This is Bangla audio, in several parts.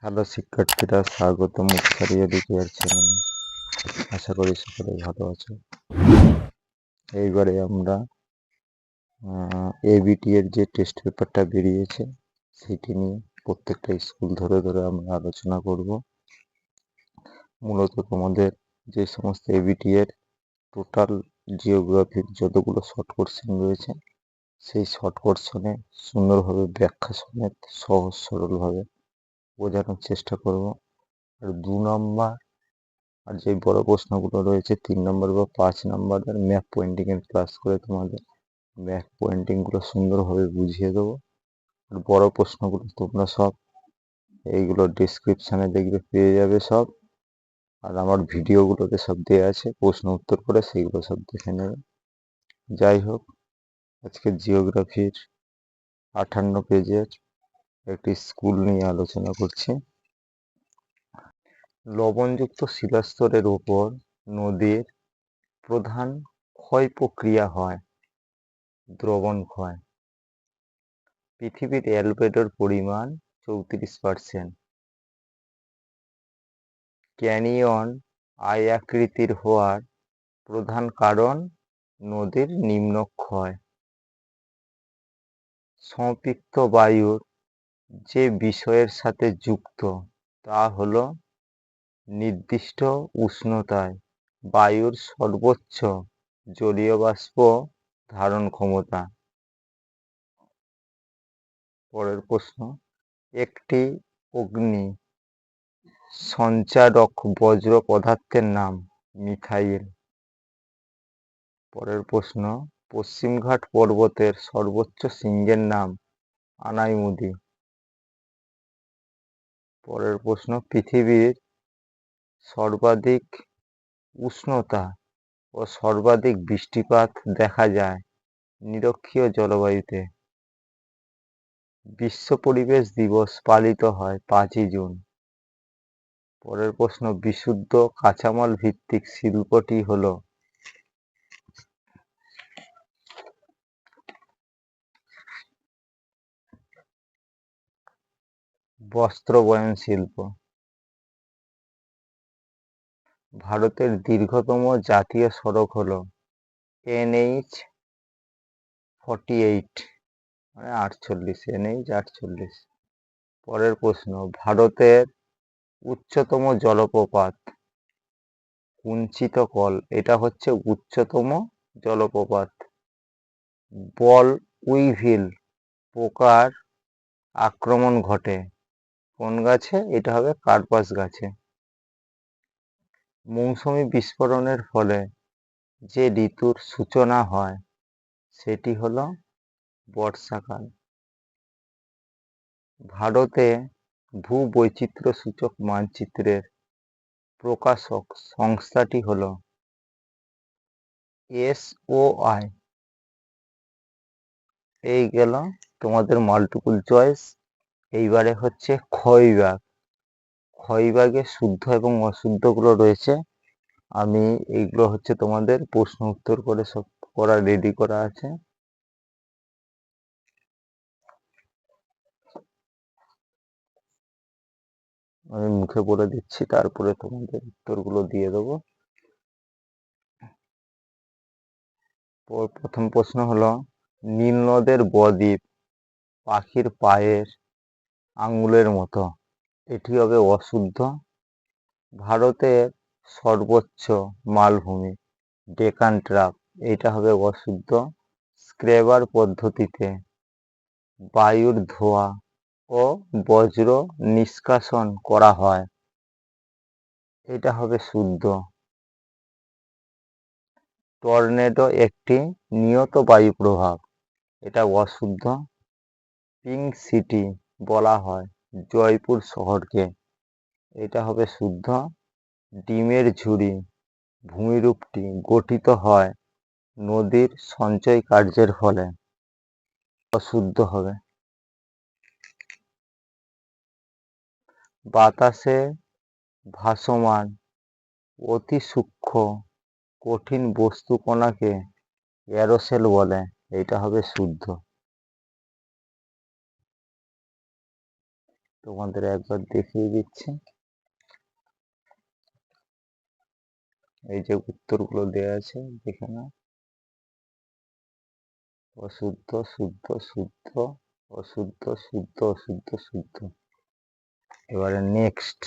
হ্যালো শিক্ষার্থীরা, স্বাগতম উৎসারী এডুকেয়ার চ্যানেলে। আশা করি সকলে ভালো আছো। এইবারে আমরা এবিটি এর যে টেস্ট পেপারটা বেরিয়েছে সেটি নিয়ে প্রত্যেকটা স্কুল ধরে ধরে আমরা আলোচনা করব। মূলত তোমাদের যে সমস্ত এবিটি এর টোটাল জিওগ্রাফির যতগুলো শর্ট কোশ্চেন রয়েছে সেই শর্ট কোশ্চেনে সুন্দরভাবে ব্যাখ্যা সমেত সহজ সরলভাবে বোঝানোর চেষ্টা করব। আর 2 নম্বর আর যে বড় প্রশ্নগুলো রয়েছে 3 নম্বর বা 5 নম্বরের ম্যাপ পয়েন্টিং এর ক্লাস করে তোমাদের ম্যাপ পয়েন্টিং গুলো সুন্দরভাবে বুঝিয়ে দেবো। আর বড় প্রশ্নগুলো তোমরা সব এইগুলো ডেসক্রিপশনে দেখবে পেয়ে যাবে সব। আর আমার ভিডিওগুলোতে সব দেওয়া আছে, প্রশ্ন উত্তর করে সেইগুলো সব দেখে নেবে। যাই হোক, আজকে জিওগ্রাফির 58 পেজের একটি স্কুল নিয়ে আলোচনা করছি। লবণযুক্ত শিলাস্তরের উপর নদীর প্রধান ক্ষয় প্রক্রিয়া হয় দ্রবণ ক্ষয়। পৃথিবীর অ্যালবেডোর পরিমাণ 34%। ক্যানিয়ন আয়াকৃতির হওয়ার প্রধান কারণ নদীর নিম্নক্ষয়। সম্পৃক্ত বায়ুর যে বিষয়ের সাথে যুক্ত তা হল নির্দিষ্ট উষ্ণতায় বায়ুর সর্বোচ্চ জলীয় বাষ্প ধারণ ক্ষমতা। পরের প্রশ্ন, একটি অগ্নি সঞ্চারক বজ্র পদার্থের নাম মিথাইল। পরের প্রশ্ন, পশ্চিমঘাট পর্বতের সর্বোচ্চ শৃঙ্গের নাম আনাইমুদি। পরের প্রশ্ন, পৃথিবীর সর্বাধিক উষ্ণতা ও সর্বাধিক বৃষ্টিপাত দেখা যায় নিরক্ষীয় জলবায়ুতে। বিশ্ব পরিবেশ দিবস পালিত হয় 5ই জুন। পরের প্রশ্ন, বিশুদ্ধ কাঁচামাল ভিত্তিক শিল্পটি হলো বস্ত্র বয়ন শিল্প। ভারতের দীর্ঘতম জাতীয় সড়ক হলো NH 48 মানে 48 NH 48। পরের প্রশ্ন, ভারতের উচ্চতম জলপ্রপাত কুঞ্চিত কল, এটা হচ্ছে উচ্চতম জলপ্রপাত। বল উইভিল পোকার আক্রমণ ঘটে কোন গাছে? এটা হবে কার্পাস গাছে। মৌসুমী বিস্ফোরণের ফলে যে ঋতুর সূচনা হয় সেটি হলো বর্ষাকাল। ভারতে ভূবৈচিত্র্য সূচক মানচিত্রের প্রকাশক সংস্থাটি হলো SOI। এই গেল তোমাদের মাল্টিপল চয়েস। এইবারে হচ্ছে খ বিভাগ। খ বিভাগে শুদ্ধ এবং অশুদ্ধ গুলো রয়েছে। আমি এইগুলো হচ্ছে তোমাদের প্রশ্ন উত্তর করে সব করা রেডি করা আছে। আমি মুখে বলে দিচ্ছি, তারপরে তোমাদের উত্তরগুলো দিয়ে দেবো। প্রথম প্রশ্ন হলো, নীল নদের বদ্বীপ পাখির পায়ের আঙ্গুলের মতো, এটি হবে অশুদ্ধ। ভারতের সর্বোচ্চ মালভূমি ডেকান ট্রাপ, এটা হবে অশুদ্ধ। স্ক্রেবার পদ্ধতিতে বায়ুর ধোঁয়া ও বজ্র নিষ্কাশন করা হয়, এটা হবে শুদ্ধ। টর্নেডো একটি নিয়ত বায়ু প্রভাব, এটা অশুদ্ধ। পিঙ্ক সিটি বলা হয় জয়পুর শহরকে, এটা হবে শুদ্ধ। ডিমের ঝুড়ি ভূমিরূপটি গঠিত হয় নদীর সঞ্চয় কার্যের ফলে, অশুদ্ধ হবে। বাতাসে ভাসমান অতি সূক্ষ্ম কঠিন বস্তু কণাকে অ্যারোসেল বলে, এটা হবে শুদ্ধ। তোমাদের একবার দেখিয়ে দিচ্ছি। এই যে উত্তরগুলো দেওয়া আছে দেখে নাও। অশুদ্ধ, শুদ্ধ, শুদ্ধ, অশুদ্ধ, শুদ্ধ, অশুদ্ধ, শুদ্ধ। এবারে নেক্সট,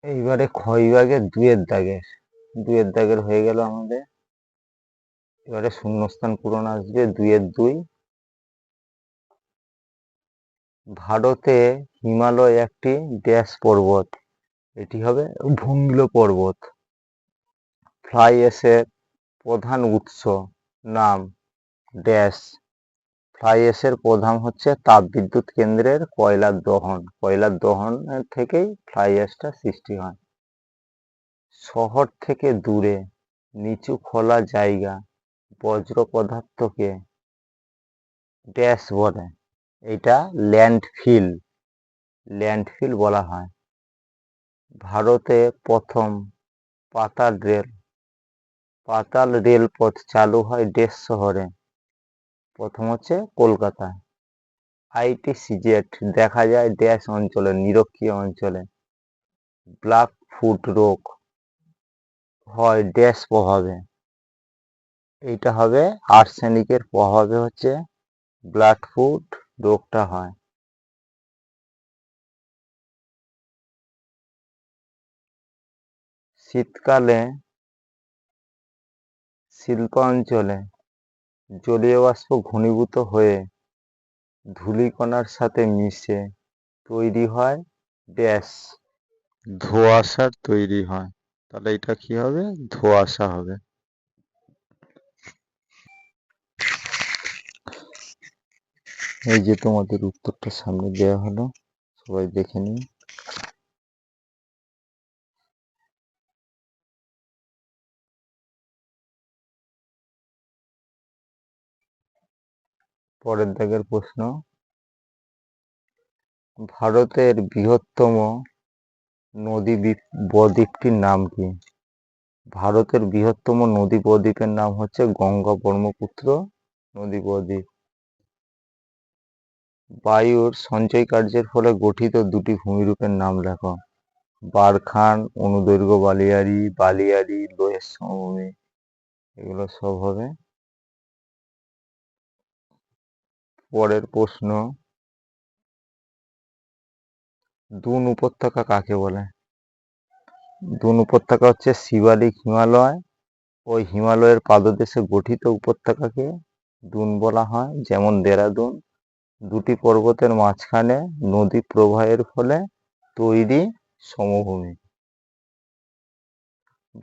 এইবারে খ বিভাগের দুয়ের দাগের হয়ে গেল আমাদের। এবারে শূন্যস্থান পূরণ আসবে 2-2। ভারতে হিমালয় একটি ড্যাশ পর্বত, এটি হবে ভূমিল পর্বত। ফ্লাই অ্যাশের প্রধান উৎস নাম ড্যাশ। ফ্লাই অ্যাশের প্রধান হচ্ছে তাপবিদ্যুৎ কেন্দ্রের কয়লার দহন থেকেই ফ্লাই অ্যাশটা সৃষ্টি হয়। শহর থেকে দূরে নিচু খোলা জায়গা বজ্র পদার্থকে ড্যাশ বলে, এটা ল্যান্ডফিল বলা হয়। ভারতে প্রথম পাতাল রেলপথ চালু হয় ড্যাশ শহরে, প্রথম হচ্ছে কলকাতা। আইটিসিজেড দেখা যায় ড্যাশ অঞ্চলে, নিরক্ষীয় অঞ্চলে। ব্ল্যাক ফুট রোগ হয় ড্যাশ প্রভাবে, এইটা হবে আর্সেনিকের প্রভাবে হচ্ছে ব্লাড ফুট রোগটা হয়। শীতকালে শিল্পাঞ্চলে জলীয় বাষ্প ঘনীভূত হয়ে ধূলিকণার সাথে মিশে তৈরি হয় ড্যাশ, ধোঁয়াশার তৈরি হয়। তাহলে এটা কি হবে? ধোঁয়াশা হবে। এই যে তোমাদের উত্তরটা সামনে দেওয়া হলো, সবাই দেখে নিন। পরের দাগের প্রশ্ন, ভারতের বৃহত্তম নদী বদ্বীপটির নাম কি? ভারতের বৃহত্তম নদী বদ্বীপের নাম হচ্ছে গঙ্গা ব্রহ্মপুত্র নদী বদ্বীপ। বায়ুর সঞ্চয় কার্যের ফলে গঠিত দুটি ভূমিরূপের নাম লেখো। বারখান, অনুদৈর্ঘ্য বালিয়াড়ি, লোহের সমভূমি, এগুলো সব হবে। পরের প্রশ্ন, দুন উপত্যকা কাকে বলে? দুন উপত্যকা হচ্ছে শিবালিক হিমালয়, ওই হিমালয়ের পাদদেশে গঠিত উপত্যকাকে দুন বলা হয়, যেমন দেরাদুন। দুটি পর্বতের মাঝখানে নদী প্রবাহের ফলে তৈরি সমভূমি।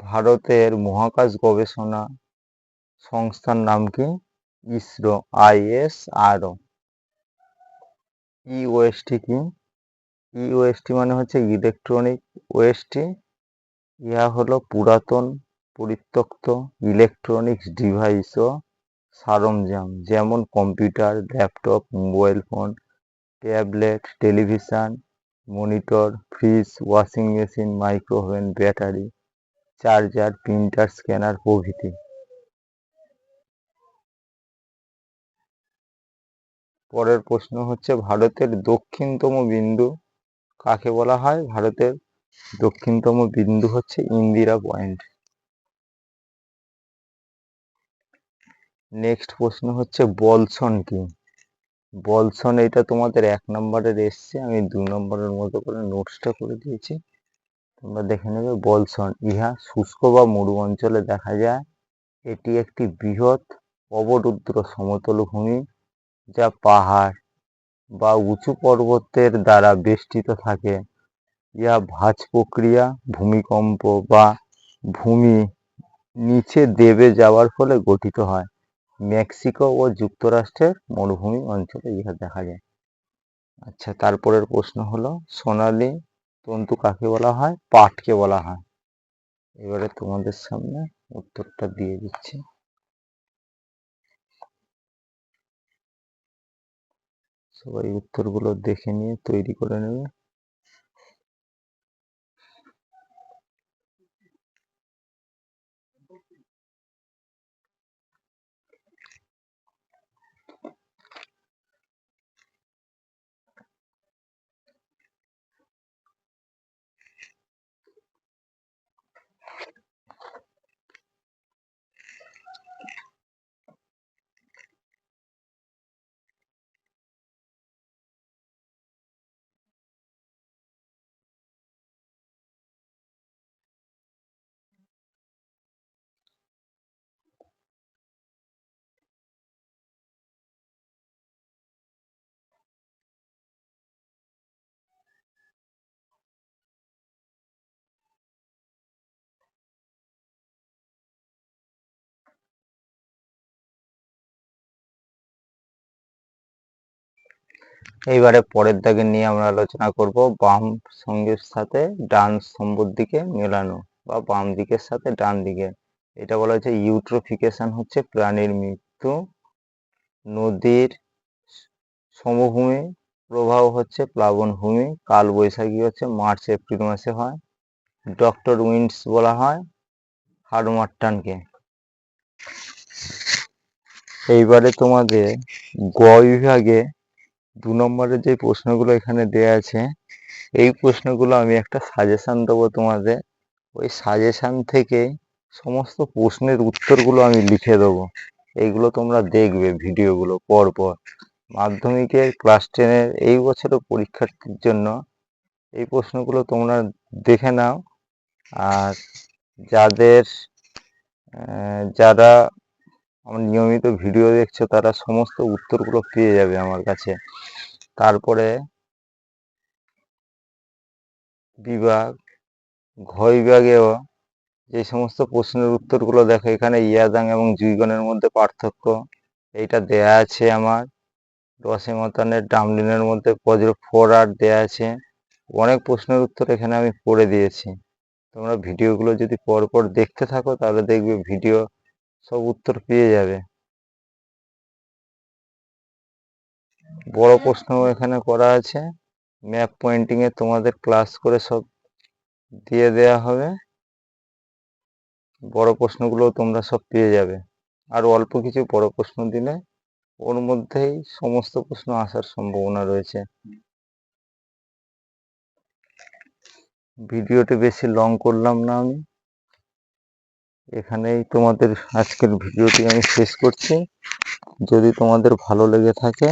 ভারতের মহাকাশ গবেষণা সংস্থার নাম কি? ইসরো, ISRO। ইওএসটি কি? ইওএসটি মানে হচ্ছে ইলেকট্রনিক ওয়েস্টি। ইহা হলো পুরাতন পরিত্যক্ত ইলেকট্রনিক্স ডিভাইস ও সরঞ্জাম, যেমন computer, laptop, mobile phone, tablet, television, monitor, fridge, washing machine, micro oven, battery, charger, printer, scanner প্রভৃতি। পরের প্রশ্ন হচ্ছে, ভারতের দক্ষিণতম বিন্দু কাকে বলা হয়? ভারতের দক্ষিণতম বিন্দু হচ্ছে ইন্দিরা পয়েন্ট। নেক্সট প্রশ্ন হচ্ছে, বলসন কি? বলসন, এটা তোমাদের 1 নম্বরের এসছে, আমি 2 নম্বরের মতো করে নোটসটা করে দিয়েছি, তোমরা দেখে নেবে। বলসন, ইহা শুষ্ক বা মরু অঞ্চলে দেখা যায়। এটি একটি বৃহৎ অবরুদ্র সমতল ভূমি, যা পাহাড় বা উঁচু পর্বতের দ্বারা বেষ্টিত থাকে। ইহা ভাঁজ প্রক্রিয়া, ভূমিকম্প বা ভূমি নিচে দেবে যাওয়ার ফলে গঠিত হয়। মেক্সিকো ও যুক্তরাষ্ট্রের মরুভূমি অঞ্চলে ইহা দেখা যায়। আচ্ছা, তারপরের প্রশ্ন হলো, সোনালী তন্তু কাকে বলা হয়? পাটকে বলা হয়। এবারে তোমাদের সামনে উত্তরটা দিয়ে দিচ্ছি। সবাই উত্তরগুলো দেখে নিয়ে তৈরি করে নেবে। এইবারে পরের দাগে নিয়ে আমরা আলোচনা করব বাম সঙ্গের সাথে ডান স্তম্ভর দিকে মেলানো বা বাম দিকের সাথে ডান দিকে। এটা বলা হচ্ছে ইউট্রোফিকেশন হচ্ছে প্রাণীর মৃত্যু। নদীর সমভূমি প্রবাহ হচ্ছে প্লাবনভূমি। কালবৈশাখী হচ্ছে মার্চ এপ্রিল মাসে হয়। ডক্টর উইন্ডস বলা হয় হাড়মাট্টানকে। এইবারে তোমাদের গ বিভাগে 2 নম্বরের যে প্রশ্নগুলো এখানে দেয়া আছে, এই প্রশ্নগুলো আমি একটা সাজেশন দেবো তোমাদের। ওই সাজেশন থেকে সমস্ত প্রশ্নের উত্তরগুলো আমি লিখে দেবো। এইগুলো তোমরা দেখবে ভিডিওগুলো পর পর। মাধ্যমিকের ক্লাস 10-এর এই বছরের পরীক্ষার্থীর জন্য এই প্রশ্নগুলো তোমরা দেখে নাও। আর যারা আমার নিয়মিত ভিডিও দেখছো তারা সমস্ত উত্তরগুলো পেয়ে যাবে আমার কাছে। তারপরে বিভাগ ঘ বিভাগেও যে সমস্ত প্রশ্নের উত্তরগুলো দেখো, এখানে ইয়াদাং এবং জুইগনের মধ্যে পার্থক্য এইটা দেয়া আছে আমার। রসেমতানের ডামলিনের মধ্যে বজ্র 4 দেয়া আছে। অনেক প্রশ্নের উত্তর এখানে আমি করে দিয়েছি। তোমরা ভিডিওগুলো যদি পরপর দেখতে থাকো তাহলে দেখবে ভিডিও সব উত্তর পেয়ে যাবে। বড় প্রশ্ন এখানে করা আছে। ম্যাপ পয়েন্টিং এ তোমাদের ক্লাস করে সব দিয়ে দেয়া হবে। বড় প্রশ্নগুলো তোমরা সব পেয়ে যাবে। আর অল্প কিছু বড় প্রশ্ন দিলে ওর মধ্যেই সমস্ত প্রশ্ন আসার সম্ভাবনা রয়েছে। ভিডিওটি বেশি লং করলাম না আমি, এখানেই তোমাদের আজকের ভিডিওটি আমি শেষ করছি। যদি তোমাদের ভালো লেগে থাকে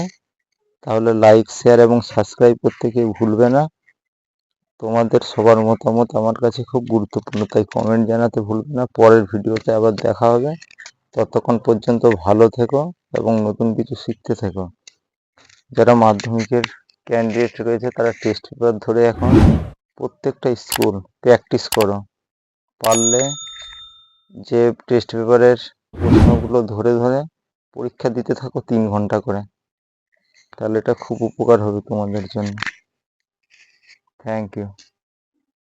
তাহলে লাইক, শেয়ার এবং সাবস্ক্রাইব করতে কেউ ভুলবে না। তোমাদের সবার মতামত আমার কাছে খুব গুরুত্বপূর্ণ, তাই কমেন্ট জানাতে ভুলবে না। পরের ভিডিওতে আবার দেখা হবে। ততক্ষণ পর্যন্ত ভালো থেকো এবং নতুন কিছু শিখতে থেকো। যারা মাধ্যমিকের ক্যান্ডিডেট রয়েছে তারা টেস্ট পেপার ধরে এখন প্রত্যেকটা স্কুল প্র্যাকটিস করো। পারলে যে টেস্ট পেপারের প্রশ্নগুলো ধরে ধরে পরীক্ষা দিতে থাকো 3 ঘন্টা করে, তাহলে এটা খুব উপকার হবে তোমাদের জন্য। Thank you.